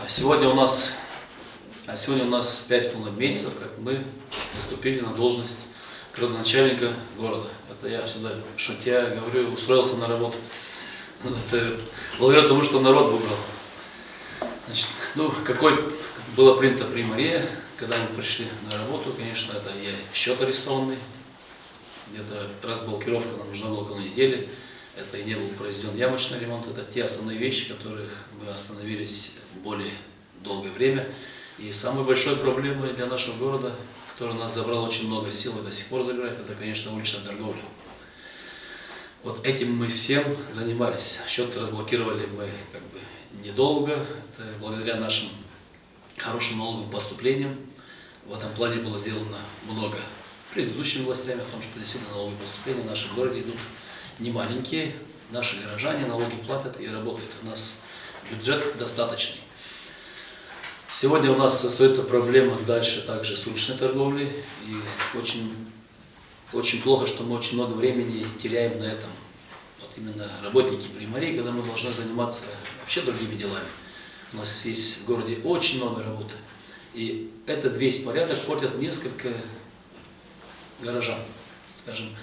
Сегодня у нас 5,5 месяцев, как мы заступили на должность градоначальника города. Это я всегда шутя говорю, устроился на работу. Это благодаря тому, что народ выбрал. Значит, какой было принято при Марии, когда мы пришли на работу, конечно, это и счет арестованный, где-то разблокировка нам нужна была около недели, это и не был произведен ямочный ремонт, это те основные вещи, которых мы остановились более долгое время. И самой большой проблемой для нашего города, которая нас забрала очень много сил и до сих пор забирает, это, конечно, уличная торговля. Вот этим мы всем занимались. Счет разблокировали мы недолго, это благодаря нашим хорошим налоговым поступлениям. В этом плане было сделано много предыдущими властями, в том, что действительно налоговые поступления в нашем городе идут не маленькие, наши горожане налоги платят и работают. У нас бюджет достаточный. Сегодня у нас остается проблема дальше также с уличной торговлей. И очень плохо, что мы очень много времени теряем на этом. Вот именно работники при Марии, когда мы должны заниматься вообще другими делами. У нас есть в городе очень много работы. И этот весь порядок портят несколько горожан. Скажем,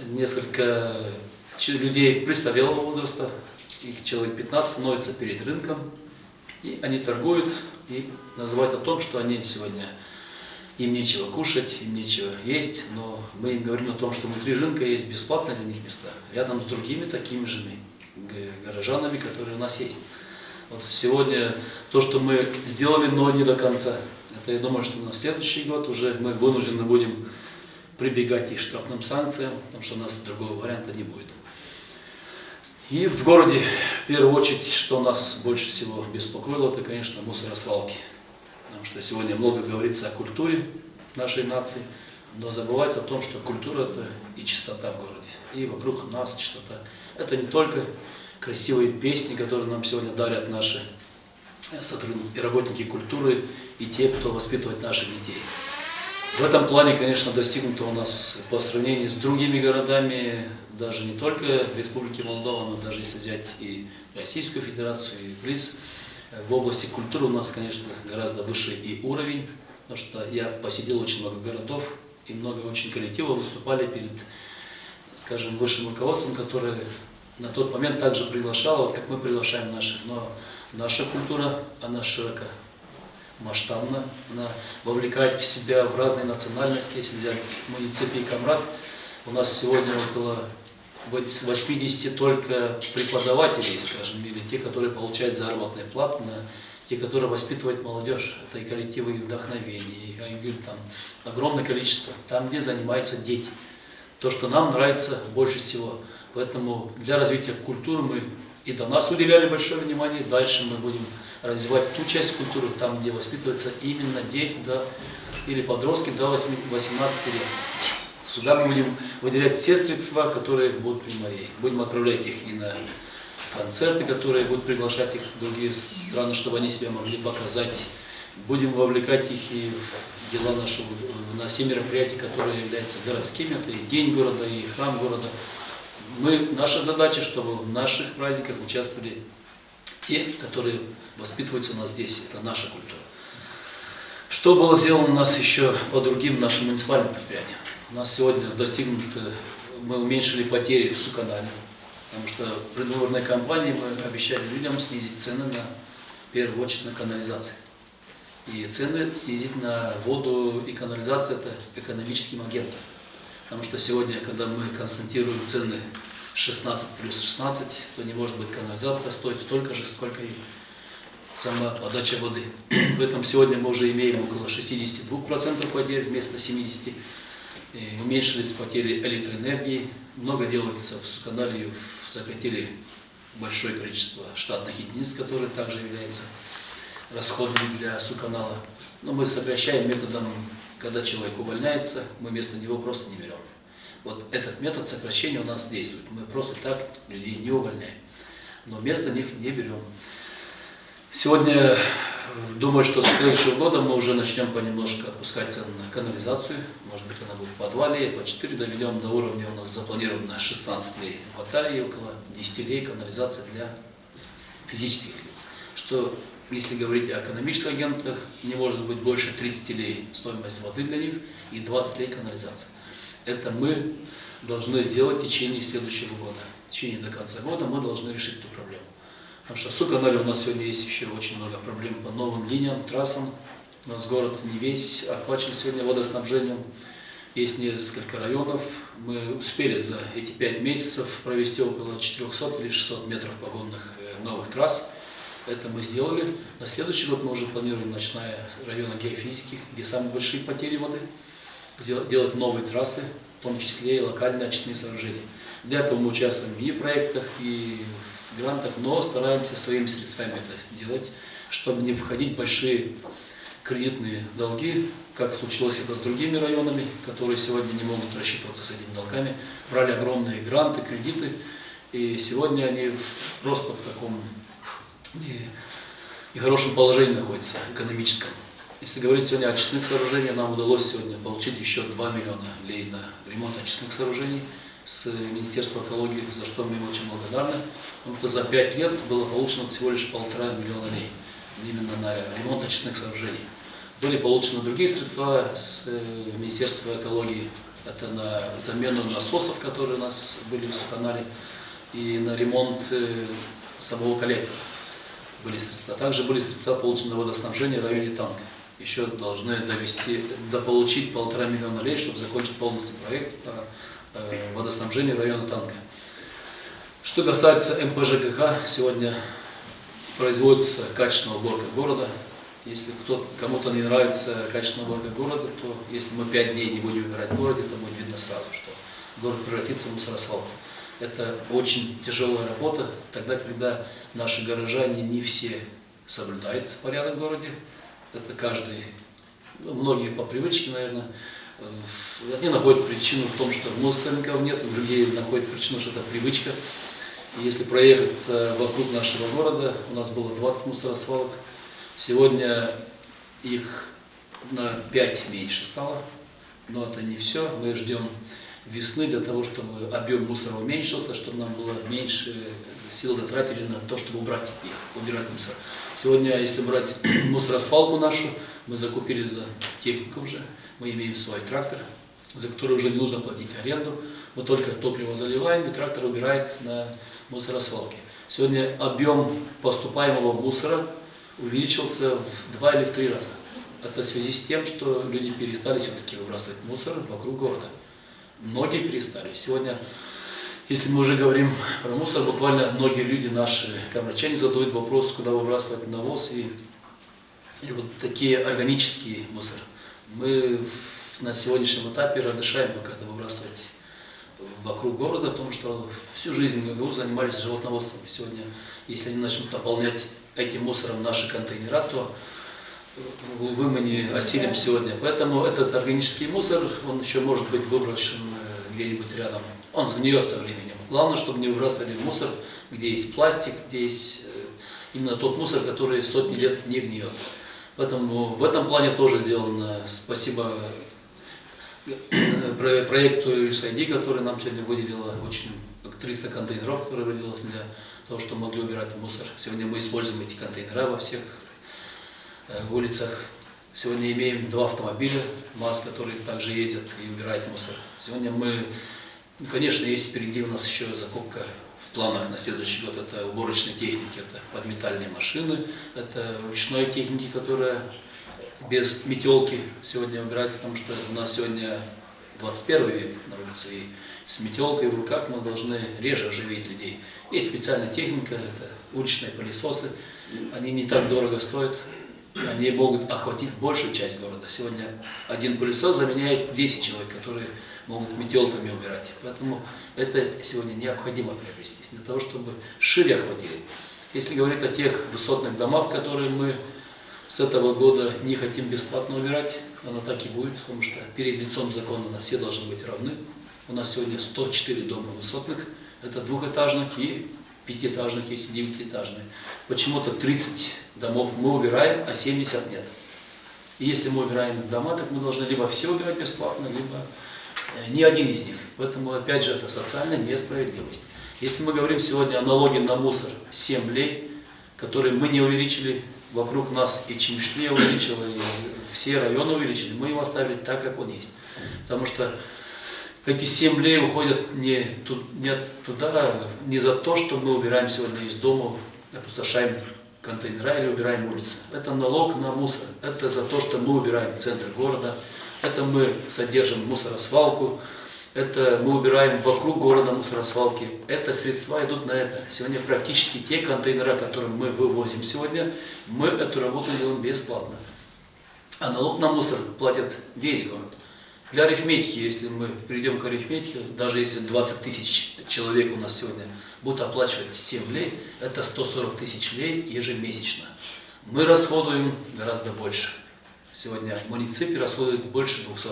несколько людей престарелого возраста, их человек 15, становятся перед рынком. И они торгуют и называют о том, что они сегодня, им нечего кушать, им нечего есть, но мы им говорим о том, что внутри рынка есть бесплатные для них места, рядом с другими такими же горожанами, которые у нас есть. Вот сегодня то, что мы сделали, но не до конца. Это я думаю, что на следующий год уже мы вынуждены будем прибегать и к штрафным санкциям, потому что у нас другого варианта не будет. И в городе, в первую очередь, что нас больше всего беспокоило, это, конечно, мусоросвалки. Потому что сегодня много говорится о культуре нашей нации, но забывается о том, что культура – это и чистота в городе, и вокруг нас чистота. Это не только красивые песни, которые нам сегодня дарят наши сотрудники и работники культуры, и те, кто воспитывает наших детей. В этом плане, конечно, достигнуто у нас по сравнению с другими городами, даже не только Республики Молдова, но даже если взять и Российскую Федерацию, и БРИЗ, в области культуры у нас, конечно, гораздо выше и уровень, потому что я посетил очень много городов, и много очень коллективов выступали перед, скажем, высшим руководством, которое на тот момент также приглашало, вот как мы приглашаем наших, но наша культура, она широко масштабно, она вовлекает в себя в разные национальности. Если взять муниципий Камрад, у нас сегодня около 80 только преподавателей, скажем, или те, которые получают заработные платы, те, которые воспитывают молодежь. Это и коллективы вдохновения, и Айгюль, там огромное количество, там, где занимаются дети. То, что нам нравится больше всего. Поэтому для развития культуры мы и до нас уделяли большое внимание, дальше мы будем развивать ту часть культуры, там, где воспитываются именно дети или подростки до 18 лет. Сюда мы будем выделять все средства, которые будут при Марии. Будем отправлять их и на концерты, которые будут приглашать их в другие страны, чтобы они себя могли показать. Будем вовлекать их и в дела нашего, на все мероприятия, которые являются городскими. Это и День города, и храм города. Наша задача, чтобы в наших праздниках участвовали те, которые воспитываются у нас здесь. Это наша культура. Что было сделано у нас еще по другим нашим муниципальным предприятиям? У нас сегодня мы уменьшили потери в Суканале, потому что в предвыборной кампании мы обещали людям снизить цены в первую очередь на канализацию. И цены снизить на воду и канализацию – это экономическим агентом. Потому что сегодня, когда мы констатируем цены 16 плюс 16, то не может быть канализация стоит столько же, сколько и сама подача воды. Поэтому сегодня мы уже имеем около 62% потерь вместо 70%. И уменьшились потери электроэнергии. Много делается в Суканале, сократили большое количество штатных единиц, которые также являются расходными для Суканала. Но мы сокращаем методом, когда человек увольняется, мы вместо него просто не берем. Вот этот метод сокращения у нас действует. Мы просто так людей не увольняем, но вместо них не берем. Сегодня, думаю, что с следующего года мы уже начнем понемножку опускать цены на канализацию. Может быть, она будет в подвале, по 4 доведем до уровня, у нас запланировано 16 лей в Баталии, около 10 лей канализация для физических лиц. Что Если говорить о экономических агентах, не может быть больше 30 лей стоимость воды для них и 20 лей канализации. Это мы должны сделать в течение следующего года. В течение до конца года мы должны решить эту проблему. Потому что в Суканале у нас сегодня есть еще очень много проблем по новым линиям, трассам. У нас город не весь охвачен сегодня водоснабжением. Есть несколько районов. Мы успели за эти 5 месяцев провести около 400 или 600 метров погонных новых трасс. Это мы сделали. На следующий год мы уже планируем, начиная с района геофизики, где самые большие потери воды, делать новые трассы, в том числе и локальные очистные сооружения. Для этого мы участвуем и в проектах, и в грантах, но стараемся своими средствами это делать, чтобы не входить в большие кредитные долги, как случилось это с другими районами, которые сегодня не могут рассчитываться с этими долгами, брали огромные гранты, кредиты, и сегодня они просто в таком нехорошем положении находятся, экономическом. Если говорить сегодня о очистных сооружениях, нам удалось сегодня получить еще 2 миллиона лей на ремонт очистных сооружений с Министерства экологии, за что мы им очень благодарны, потому что за 5 лет было получено всего лишь 1,5 миллиона лей именно на ремонт очистных сооружений. Были получены другие средства с Министерства экологии, это на замену насосов, которые у нас были в Суканале, и на ремонт самого коллектора были средства. Также были средства получены на водоснабжение в районе Танка. Еще должны дополучить 1,5 миллиона лей, чтобы закончить полностью проект по водоснабжению района Танка. Что касается МПЖКХ, сегодня производится качественная уборка города. Если кому-то не нравится качественная уборка города, то если мы 5 дней не будем убирать город, это будет видно сразу, что город превратится в мусоросвалку. Это очень тяжелая работа, тогда, когда наши горожане не все соблюдают порядок в городе. Это каждый, многие по привычке, наверное. Одни находят причину в том, что мусорников нет, другие находят причину, что это привычка. И если проехаться вокруг нашего города, у нас было 20 мусоросвалок, сегодня их на 5 меньше стало, но это не все. Мы ждем весны для того, чтобы объем мусора уменьшился, чтобы нам было меньше сил затратили на то, чтобы убирать мусор. Сегодня, если брать мусоросвалку нашу, мы закупили технику уже, мы имеем свой трактор, за который уже не нужно платить аренду, мы только топливо заливаем, и трактор убирает на мусоросвалке. Сегодня объем поступаемого мусора увеличился в 2 или в 3 раза. Это в связи с тем, что люди перестали все-таки выбрасывать мусор вокруг города. Многие перестали. Сегодня, если мы уже говорим про мусор, буквально многие люди, наши камрачане, задают вопрос, куда выбрасывать навоз и вот такие органические мусор. Мы на сегодняшнем этапе разрешаем пока это выбрасывать вокруг города, потому что всю жизнь ГГУ занимались животноводством. Сегодня, если они начнут наполнять этим мусором наши контейнера, то увы, мы не осилим сегодня. Поэтому этот органический мусор, он еще может быть выброшен где-нибудь рядом. Он сгниет со временем. Главное, чтобы не выбрасывали мусор, где есть пластик, где есть именно тот мусор, который сотни лет не гниет. Поэтому в этом плане тоже сделано спасибо проекту USAID, который нам сегодня выделила 300 контейнеров, которые выделилось для того, чтобы могли убирать мусор. Сегодня мы используем эти контейнеры во всех улицах. Сегодня имеем 2 автомобиля МАЗ, которые также ездят и убирают мусор. Сегодня мы, конечно, есть впереди у нас еще закупка в планах на следующий год. Это уборочные техники, это подметальные машины, это ручной техники, которая без метелки сегодня убирается, потому что у нас сегодня 21 век на улице, и с метелкой в руках мы должны реже оживить людей. Есть специальная техника, это уличные пылесосы, они не так дорого стоят. Они могут охватить большую часть города. Сегодня один пылесос заменяет 10 человек, которые могут метелками убирать. Поэтому это сегодня необходимо приобрести, для того, чтобы шире охватили. Если говорить о тех высотных домах, которые мы с этого года не хотим бесплатно убирать, оно так и будет, потому что перед лицом закона у нас все должны быть равны. У нас сегодня 104 дома высотных, это двухэтажных и 5-этажных, есть и 9-этажные. Почему-то 30 домов мы убираем, а 70 нет. И если мы убираем дома, так мы должны либо все убирать бесплатно, либо ни один из них. Поэтому, опять же, это социальная несправедливость. Если мы говорим сегодня о налоге на мусор 7 лей, который мы не увеличили вокруг нас и Чимшле увеличила, и все районы увеличили, мы его оставили так, как он есть. Потому что эти 7 лей уходят не туда, не за то, что мы убираем сегодня из дома, опустошаем контейнера или убираем улицы. Это налог на мусор. Это за то, что мы убираем центр города. Это мы содержим мусоросвалку. Это мы убираем вокруг города мусоросвалки. Это средства идут на это. Сегодня практически те контейнеры, которые мы вывозим сегодня, мы эту работу делаем бесплатно. А налог на мусор платит весь город. Для арифметики, если мы перейдем к арифметике, даже если 20 тысяч человек у нас сегодня будут оплачивать 7 лей, это 140 тысяч лей ежемесячно. Мы расходуем гораздо больше. Сегодня муниципы расходуют больше 200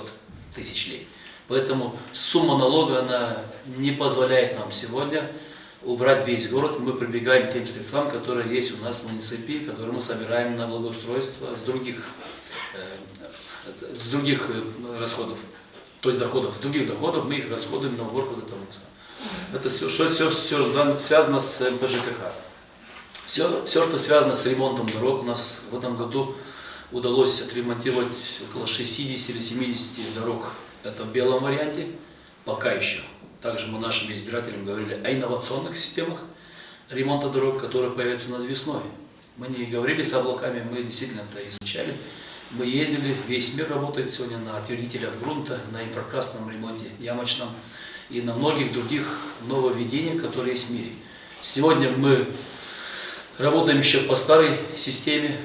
тысяч лей. Поэтому сумма налога она не позволяет нам сегодня убрать весь город. Мы прибегаем к тем средствам, которые есть у нас в муниципе, которые мы собираем на благоустройство с других расходов, то есть доходов. С других доходов мы их расходуем на уборку этого мусора. Это все связано с МПЖКХ. Все, что связано с ремонтом дорог, у нас в этом году удалось отремонтировать около 60 или 70 дорог. Это в белом варианте, пока еще. Также мы нашим избирателям говорили о инновационных системах ремонта дорог, которые появятся у нас весной. Мы не говорили с облаками, мы действительно это изучали. Мы ездили, весь мир работает сегодня на отвердителях грунта, на инфракрасном ремонте ямочном и на многих других нововведениях, которые есть в мире. Сегодня мы работаем еще по старой системе,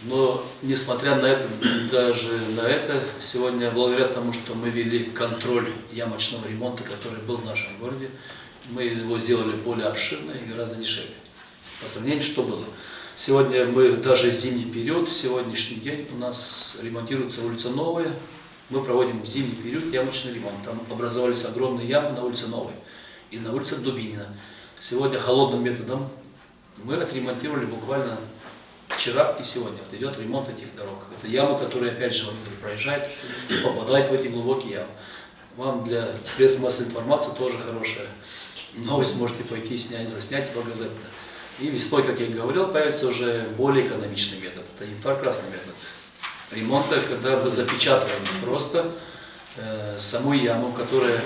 но несмотря на это, даже на это, сегодня благодаря тому, что мы ввели контроль ямочного ремонта, который был в нашем городе, мы его сделали более обширно и гораздо дешевле. По сравнению, что было. Сегодня мы, даже зимний период, сегодняшний день у нас ремонтируется улица Новая. Мы проводим в зимний период ямочный ремонт. Там образовались огромные ямы на улице Новой и на улице Дубинина. Сегодня холодным методом мы отремонтировали буквально вчера и сегодня. Вот идет ремонт этих дорог. Это ямы, которые опять же проезжают и попадают в эти глубокие ямы. Вам для средств массовой информации тоже хорошая новость. Можете пойти снять, заснять и показать это. И весной, как я говорил, появится уже более экономичный метод. Это инфракрасный метод ремонта, когда мы запечатываем просто саму яму, которая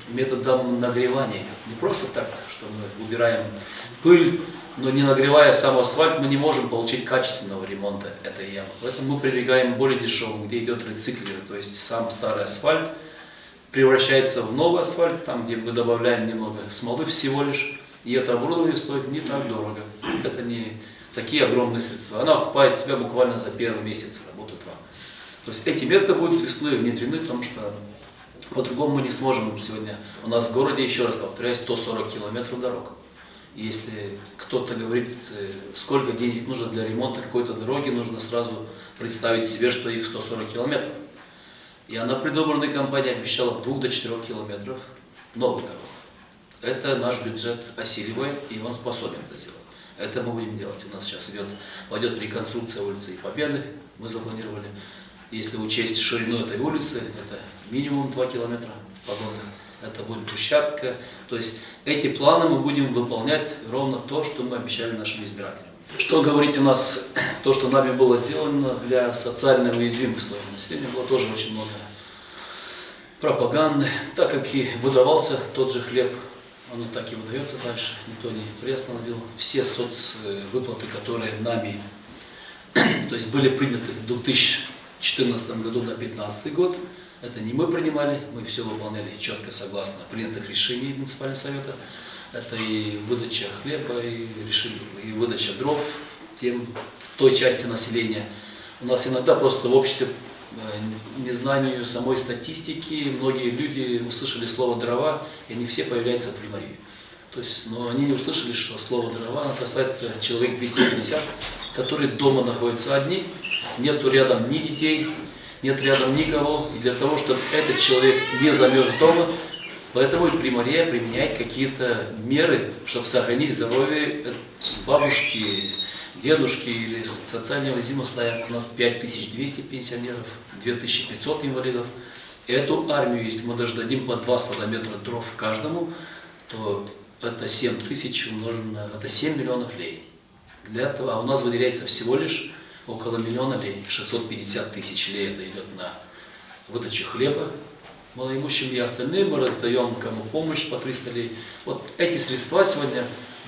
методом нагревания. Не просто так, что мы убираем пыль, но не нагревая сам асфальт, мы не можем получить качественного ремонта этой ямы. Поэтому мы прибегаем к более дешевому, где идет рециклер, то есть сам старый асфальт превращается в новый асфальт, там где мы добавляем немного смолы всего лишь. И это оборудование стоит не так дорого. Это не такие огромные средства. Она окупает себя буквально за первый месяц работы вам. То есть эти методы будут с весны внедрены, потому что по-другому мы не сможем сегодня. У нас в городе, еще раз повторяю, 140 километров дорог. И если кто-то говорит, сколько денег нужно для ремонта какой-то дороги, нужно сразу представить себе, что их 140 километров. И она предвыборной кампании обещала от 2 до 4 километров новых дорог. Это наш бюджет осиливает, и он способен это сделать. Это мы будем делать. У нас сейчас пойдет реконструкция улицы Победы, мы запланировали. Если учесть ширину этой улицы, это минимум 2 километра подобных. Это будет площадка. То есть эти планы мы будем выполнять ровно то, что мы обещали нашим избирателям. Что говорить у нас, то, что нами было сделано для социально уязвимых слоев населения, было тоже очень много пропаганды, так как и выдавался тот же хлеб. Оно так и выдается дальше, никто не приостановил. Все соцвыплаты, которые нами, то есть были приняты в 2014 году на 2015 год, это не мы принимали, мы все выполняли четко согласно принятых решений муниципального совета. Это и выдача хлеба, и выдача дров той части населения. У нас иногда просто в обществе незнанию самой статистики многие люди услышали слово дрова, и они все появляются при Марии. То есть, но они не услышали, что слово дрова касается человек 250, которые дома находятся одни, нету рядом ни детей, нет рядом никого, и для того, чтобы этот человек не замерз дома, поэтому и Примария применяет какие-то меры, чтобы сохранить здоровье бабушки, дедушки или социально уязвимых слоев. У нас 5200 пенсионеров, 2500 инвалидов. Эту армию, если мы даже дадим по 2 сантиметра дров каждому, то это 7000 умножено на это 7 миллионов лей. Для этого, а у нас выделяется всего лишь около 1 миллиона лей, 650 тысяч лей это идет на выдачу хлеба малоимущим, и остальные мы раздаем кому помощь по 300 лей. Вот эти средства сегодня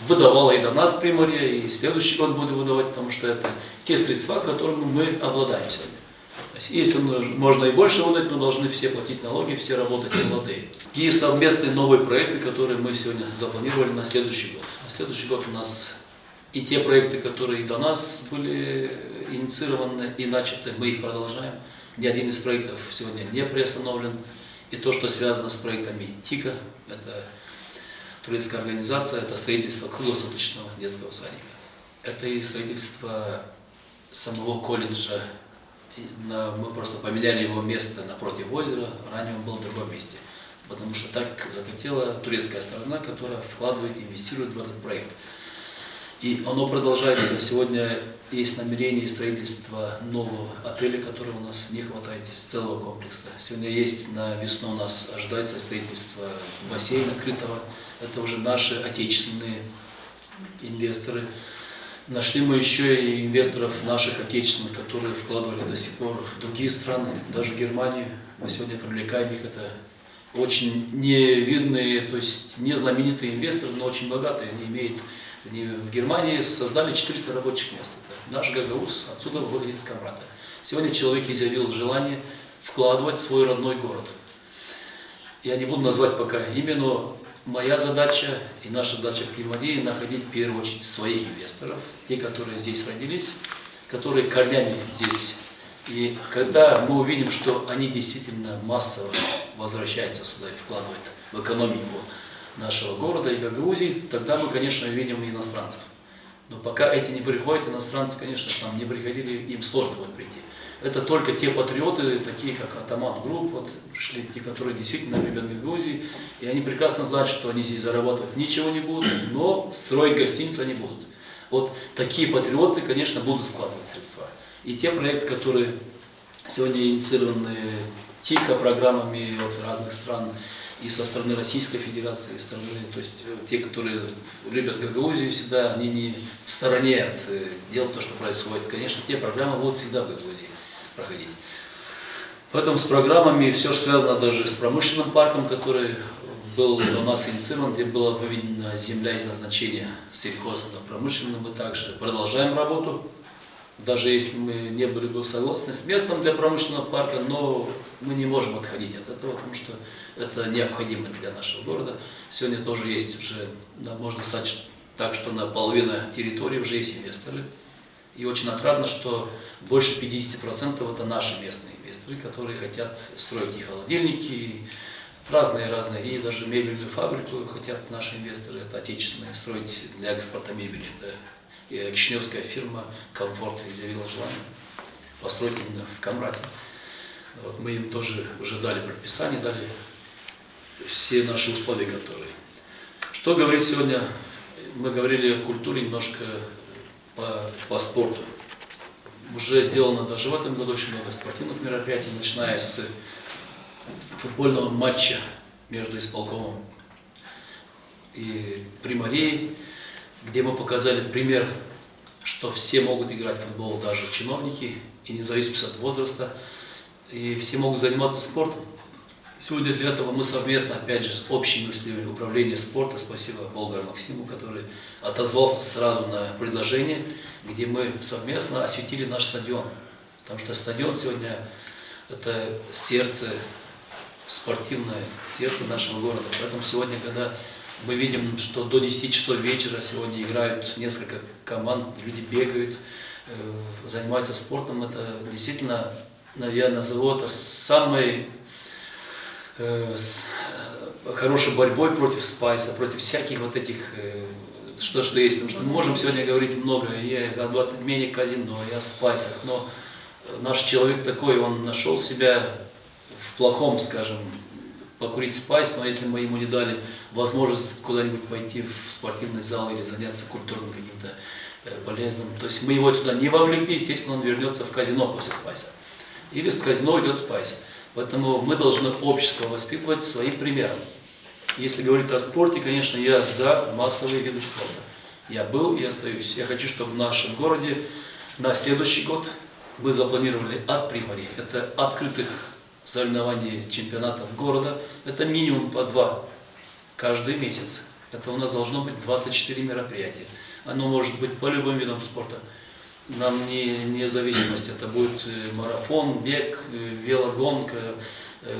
выдавала и до нас Приморье, и следующий год буду выдавать, потому что это те средства, которыми мы обладаем сегодня. То есть, если можно и больше выдать, но должны все платить налоги, все работать молодые. И совместные новые проекты, которые мы сегодня запланировали на следующий год. На следующий год у нас и те проекты, которые до нас были инициированы и начаты, мы их продолжаем. Ни один из проектов сегодня не приостановлен. И то, что связано с проектами ТИКа, это турецкая организация, это строительство круглосуточного детского садика. Это и строительство самого колледжа. Мы просто поменяли его место напротив озера, ранее он был в другом месте. Потому что так захотела турецкая сторона, которая вкладывает, инвестирует в этот проект. И оно продолжается. Сегодня есть намерение строительства нового отеля, которого у нас не хватает, из целого комплекса. Сегодня есть, на весну у нас ожидается строительство бассейна крытого. Это уже наши отечественные инвесторы. Нашли мы еще и инвесторов наших отечественных, которые вкладывали до сих пор в другие страны, даже Германию. Мы сегодня привлекаем их. Это очень невидные, то есть не знаменитые инвесторы, но очень богатые. Они имеют в Германии создали 400 рабочих мест. Это наш Гагауз, отсюда выходит из Камрата. Сегодня человек изъявил желание вкладывать в свой родной город. Я не буду назвать пока имя, но моя задача и наша задача в Приморье находить в первую очередь своих инвесторов, те, которые здесь родились, которые корнями здесь. И когда мы увидим, что они действительно массово возвращаются сюда и вкладывают в экономику нашего города и Гагаузии, тогда мы, конечно, увидим и иностранцев. Но пока эти не приходят, иностранцы, конечно, там не приходили, им сложно будет прийти. Это только те патриоты, такие как Атаман Групп, вот, пришли, те, которые действительно любят Гагаузию, и они прекрасно знают, что они здесь зарабатывать ничего не будут, но строить гостиницы они будут. Вот такие патриоты, конечно, будут вкладывать средства. И те проекты, которые сегодня инициированы ТИКа программами от разных стран, и со стороны Российской Федерации, то есть те, которые любят Гагаузию всегда, они не в стороне от дел, то, что происходит. Конечно, те программы будут всегда в Гагаузии проходить. Поэтому с программами все связано даже с промышленным парком, который был у нас инициирован, где была выведена земля из назначения сельхозно-промышленным. Мы также продолжаем работу. Даже если мы не были бы согласны с местом для промышленного парка, но мы не можем отходить от этого, потому что это необходимо для нашего города. Сегодня тоже есть уже, да, можно сказать так, что на половину территории уже есть инвесторы. И очень отрадно, что больше 50% это наши местные инвесторы, которые хотят строить и холодильники, и разные, и даже мебельную фабрику хотят наши инвесторы, это отечественные, строить для экспорта мебели. Это и кишиневская фирма «Комфорт» изъявила желание построить именно в Камрате. Вот, мы им тоже уже дали предписание, дали все наши условия, которые. Что говорить сегодня? Мы говорили о культуре немножко по спорту. Уже сделано даже в этом году очень много спортивных мероприятий, начиная с футбольного матча между исполкомом и Приморьей, где мы показали пример, что все могут играть в футбол, даже чиновники, и независимо от возраста, и все могут заниматься спортом. Сегодня для этого мы совместно, опять же, с общими усилиями управления спорта, спасибо Болгару Максиму, который отозвался сразу на предложение, где мы совместно осветили наш стадион. Потому что стадион сегодня это сердце, спортивное сердце нашего города. Поэтому сегодня, когда мы видим, что до 10 часов вечера сегодня играют несколько команд, люди бегают, занимаются спортом, это действительно, я назову это самой хорошей борьбой против спайса, против всяких вот этих, что есть. Потому что мы можем сегодня говорить много и об отмене казино, и о спайсах, но наш человек такой, он нашел себя в плохом, скажем, покурить спайс, но если мы ему не дали возможность куда-нибудь пойти в спортивный зал или заняться культурным каким-то полезным, то есть мы его туда не вовлекли, естественно, он вернется в казино после спайса. Или с казино идет спайс. Поэтому мы должны общество воспитывать своим примером. Если говорить о спорте, конечно, я за массовые виды спорта. Я был и остаюсь. Я хочу, чтобы в нашем городе на следующий год мы запланировали от Приморья. Это открытых соревнований чемпионатов города. Это минимум по 2 каждый месяц. Это у нас должно быть 24 мероприятия. Оно может быть по любым видам спорта. Нам не в зависимости, это будет марафон, бег, велогонка,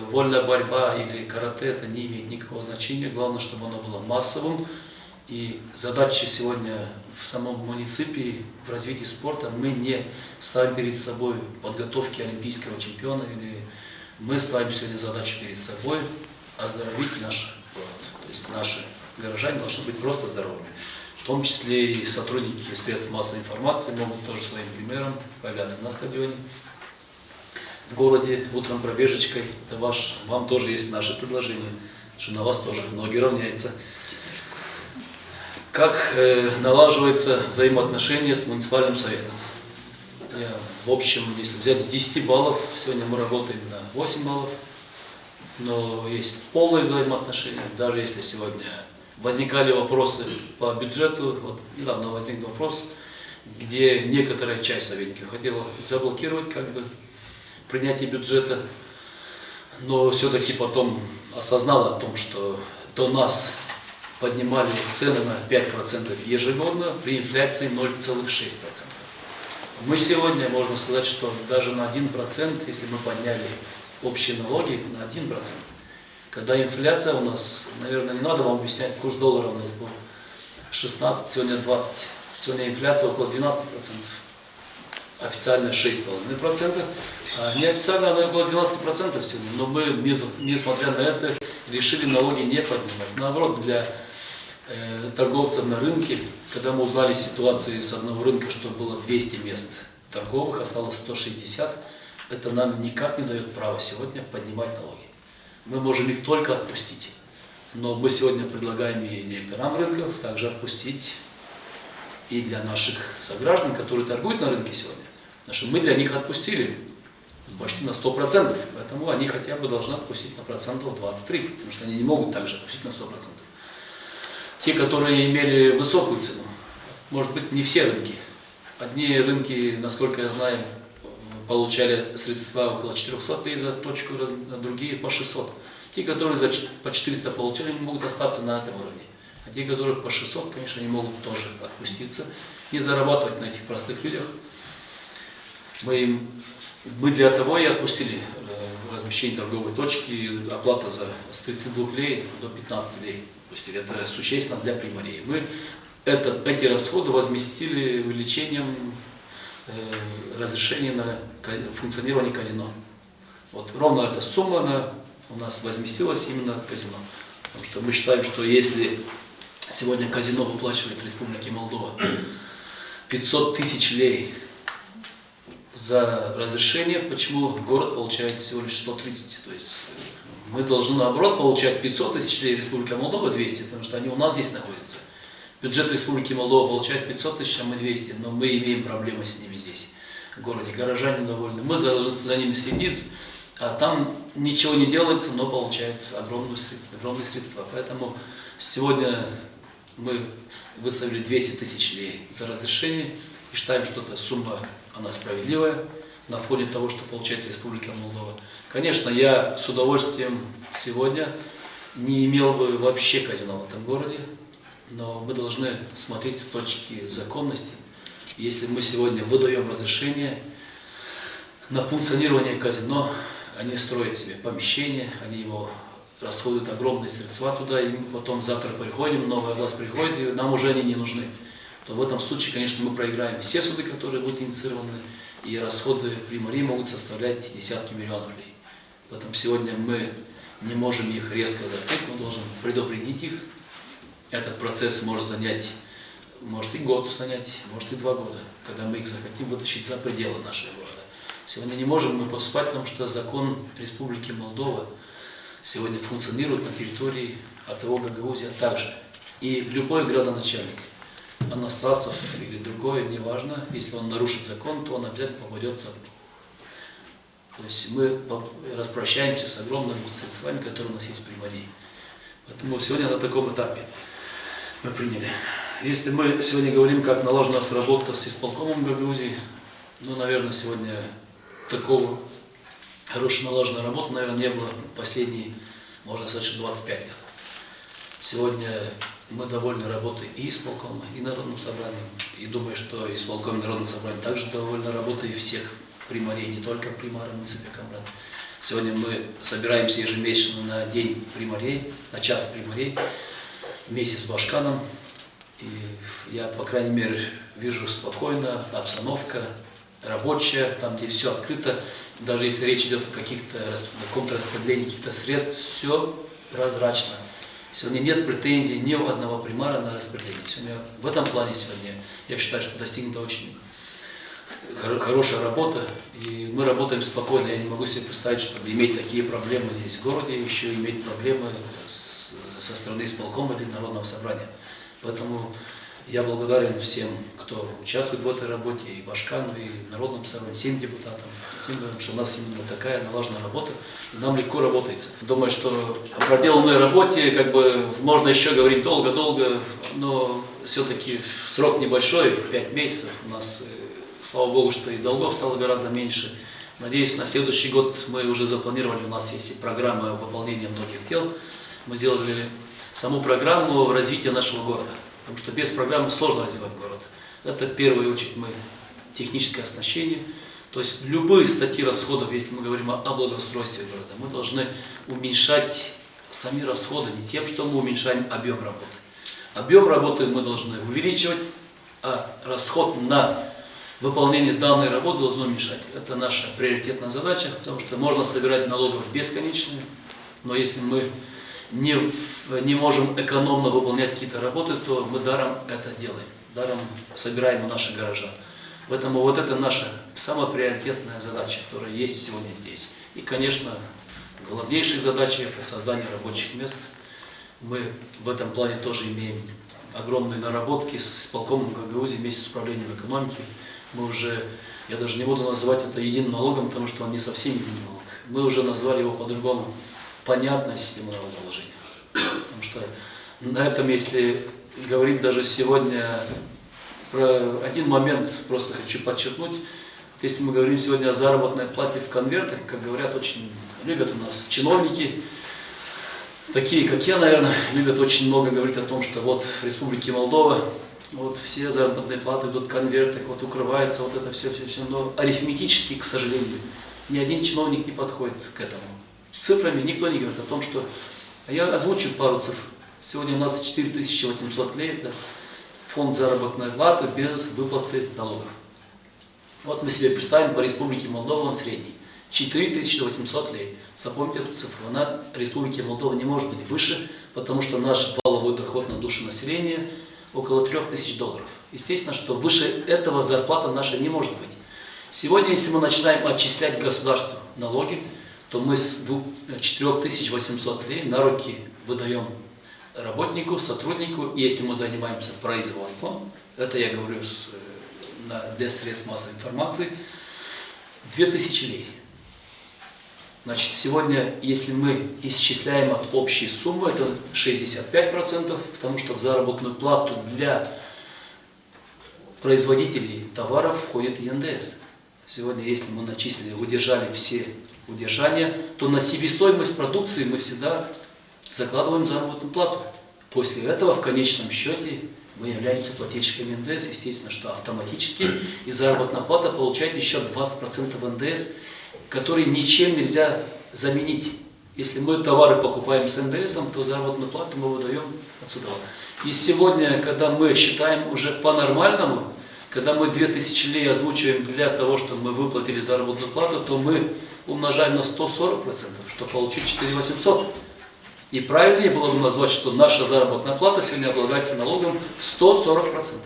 вольная борьба или карате, это не имеет никакого значения. Главное, чтобы оно было массовым. И задача сегодня в самом муниципе, в развитии спорта, мы не ставим перед собой подготовки олимпийского чемпиона, или мы ставим сегодня задачу перед собой оздоровить наш город. То есть наши горожане должны быть просто здоровыми. В том числе и сотрудники средств массовой информации могут тоже своим примером появляться на стадионе, в городе, утром пробежечкой. Это вам тоже есть наши предложения, что на вас тоже ноги равняются. Как налаживаются взаимоотношения с муниципальным советом? В общем, если взять с 10 баллов, сегодня мы работаем на 8 баллов, но есть полные взаимоотношения, даже если сегодня возникали вопросы по бюджету, вот недавно возник вопрос, где некоторая часть советников хотела заблокировать принятие бюджета, но все-таки потом осознала о том, что до нас поднимали цены на 5% ежегодно при инфляции 0,6%. Мы сегодня, можно сказать, что даже на 1%, если мы подняли общие налоги на 1%, когда инфляция у нас, наверное, не надо вам объяснять, курс доллара у нас был 16, сегодня 20. Сегодня инфляция около 12%. Официально 6,5%, а неофициально она около 12% сегодня. Но мы, несмотря на это, решили налоги не поднимать. Наоборот, для торговцев на рынке, когда мы узнали ситуацию с одного рынка, что было 200 мест торговых, осталось 160, это нам никак не дает права сегодня поднимать налоги. Мы можем их только отпустить. Но мы сегодня предлагаем и директорам рынков также отпустить и для наших сограждан, которые торгуют на рынке сегодня. Потому что мы для них отпустили почти на 100%, поэтому они хотя бы должны отпустить на процентов 20-30, потому что они не могут также отпустить на 100%. Те, которые имели высокую цену, может быть, не все рынки. Одни рынки, насколько я знаю, получали средства около 400 лей за точку, а другие по 600. Те, которые по 400 получали, не могут остаться на этом уровне. А те, которые по 600, конечно, не могут тоже отпуститься и зарабатывать на этих простых людях. Мы для того и отпустили размещение торговой точки, оплата с 32 лей до 15 лей. Это существенно для Приморья. Мы эти расходы возместили увеличением разрешения на функционирование казино. Вот ровно эта сумма у нас возместилась именно от казино. Потому что мы считаем, что если сегодня казино выплачивает Республике Молдова 500 тысяч лей за разрешение, почему город получает всего лишь 130? То есть мы должны, наоборот, получать 500 тысяч лей, Республика Молдова 200, потому что они у нас здесь находятся. Бюджет Республики Молдова получает 500 тысяч, а мы 200, но мы имеем проблемы с ними здесь, в городе. Горожане довольны. Мы должны за ними следить, а там ничего не делается, но получают огромные средства. Поэтому сегодня мы выставили 200 тысяч лей за разрешение и считаем, что эта сумма, она справедливая на фоне того, что получает Республика Молдова. Конечно, я с удовольствием сегодня не имел бы вообще казино в этом городе, но мы должны смотреть с точки законности. Если мы сегодня выдаем разрешение на функционирование казино, они строят себе помещение, они его расходуют огромные средства туда, и мы потом завтра приходим, новая власть приходит, и нам уже они не нужны. То в этом случае, конечно, мы проиграем все суды, которые будут инициированы, и расходы Приморья могут составлять десятки миллионов лей. Поэтому сегодня мы не можем их резко закрыть, мы должны предупредить их. Этот процесс может занять, может и год занять, может и 2 года, когда мы их захотим вытащить за пределы нашего города. Сегодня не можем мы поступать, потому что закон Республики Молдова сегодня функционирует на территории АТО Гагаузия также. И любой градоначальник, Анастасов или другой, неважно, если он нарушит закон, то он обязательно попадет в САД. То есть мы распрощаемся с огромными средствами, которые у нас есть в Приморье. Поэтому сегодня на таком этапе мы приняли Если мы сегодня говорим, как налажена работа с исполкомом Гагаузии, ну, наверное, сегодня такого хорошей налаженной работы, наверное, не было последние, можно сказать, что 25 лет. Сегодня мы довольны работой и исполкома, и Народным собранием. И думаю, что исполком и Народным собранием также довольны работой всех примарей, не только примара муниципа Камрад. Сегодня мы собираемся ежемесячно на день примарей, на час примарей, вместе с Башканом. И я, по крайней мере, вижу спокойно, обстановка рабочая, там, где все открыто. Даже если речь идет о каком-то распределении каких-то средств, все прозрачно. Сегодня нет претензий ни у одного примара на распределение. Сегодня, в этом плане сегодня я считаю, что достигнута очень хорошая работа, и мы работаем спокойно. Я не могу себе представить, чтобы иметь такие проблемы здесь в городе, еще иметь проблемы со стороны исполкома или Народного собрания. Поэтому я благодарен всем, кто участвует в этой работе, и Башкану, и Народному собранию, всем депутатам, потому что у нас именно такая налаженная работа, и нам легко работается. Думаю, что о проделанной работе можно еще говорить долго-долго, но все-таки срок небольшой, 5 месяцев. У нас, слава Богу, что и долгов стало гораздо меньше. Надеюсь, на следующий год мы уже запланировали, у нас есть программа выполнения многих дел. Мы сделали саму программу развития нашего города. Потому что без программы сложно развивать город. Это в первую очередь техническое оснащение. То есть любые статьи расходов, если мы говорим о благоустройстве города, мы должны уменьшать сами расходы не тем, что мы уменьшаем объем работы. Объем работы мы должны увеличивать, а расход на выполнение данной работы должен уменьшать. Это наша приоритетная задача, потому что можно собирать налогов бесконечно, но если мы не можем экономно выполнять какие-то работы, то мы даром это делаем, даром собираем у наших горожан. Поэтому вот это наша самая приоритетная задача, которая есть сегодня здесь. И, конечно, главнейшей задачей – это создание рабочих мест. Мы в этом плане тоже имеем огромные наработки с исполкомом Гагаузии вместе с управлением экономики. Мы уже, я даже не буду называть это единым налогом, потому что он не совсем единый налог. Мы уже назвали его по-другому. Понятная система налогообложения. Потому что на этом, если говорить даже сегодня про один момент, просто хочу подчеркнуть, если мы говорим сегодня о заработной плате в конвертах, как говорят, очень любят у нас чиновники, такие как я, наверное, любят очень много говорить о том, что вот в Республике Молдова вот все заработные платы идут в конвертах, вот укрывается вот это все, но арифметически, к сожалению, ни один чиновник не подходит к этому. Цифрами никто не говорит о том, что... Я озвучу пару цифр. Сегодня у нас 4800 лей, это фонд заработной платы без выплаты налогов. Вот мы себе представим, по Республике Молдова он средний. 4800 лей. Запомните эту цифру. Она в Республике Молдова не может быть выше, потому что наш валовой доход на душу населения около $3000. Естественно, что выше этого зарплата наша не может быть. Сегодня, если мы начинаем отчислять государству налоги, то мы с 4800 лей на руки выдаем работнику, сотруднику, если мы занимаемся производством, это я говорю для средств массовой информации, 2000 лей. Значит, сегодня, если мы исчисляем от общей суммы, это 65%, потому что в заработную плату для производителей товаров входит и НДС. Сегодня, если мы начислили, удержали все удержания, то на себестоимость продукции мы всегда закладываем заработную плату. После этого в конечном счете мы являемся плательщиками НДС, естественно, что автоматически и заработная плата получает еще 20% НДС, которые ничем нельзя заменить. Если мы товары покупаем с НДС, то заработную плату мы выдаем отсюда. И сегодня, когда мы считаем уже по-нормальному, когда мы 2000 лей озвучиваем для того, чтобы мы выплатили заработную плату, то мы умножаем на 140%, чтобы получить 4800. И правильнее было бы назвать, что наша заработная плата сегодня облагается налогом в 140%.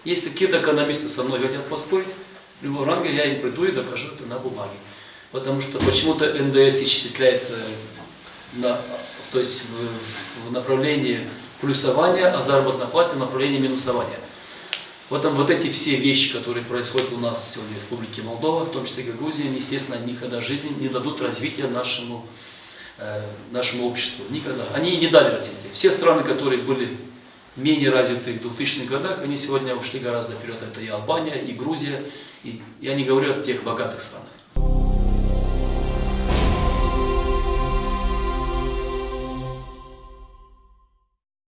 Если какие-то экономисты со мной хотят поспорить, любого ранга я им приду и докажу это на бумаге. Потому что почему-то НДС исчисляется то есть в направлении плюсования, а заработная плата в направлении минусования. Поэтому вот эти все вещи, которые происходят у нас сегодня в Республике Молдова, в том числе Гагаузии, естественно, никогда в жизни не дадут развития нашему обществу. Никогда. Они и не дали развития. Все страны, которые были менее развитые в 2000-х годах, они сегодня ушли гораздо вперед. Это и Албания, и Грузия, и я не говорю о тех богатых странах.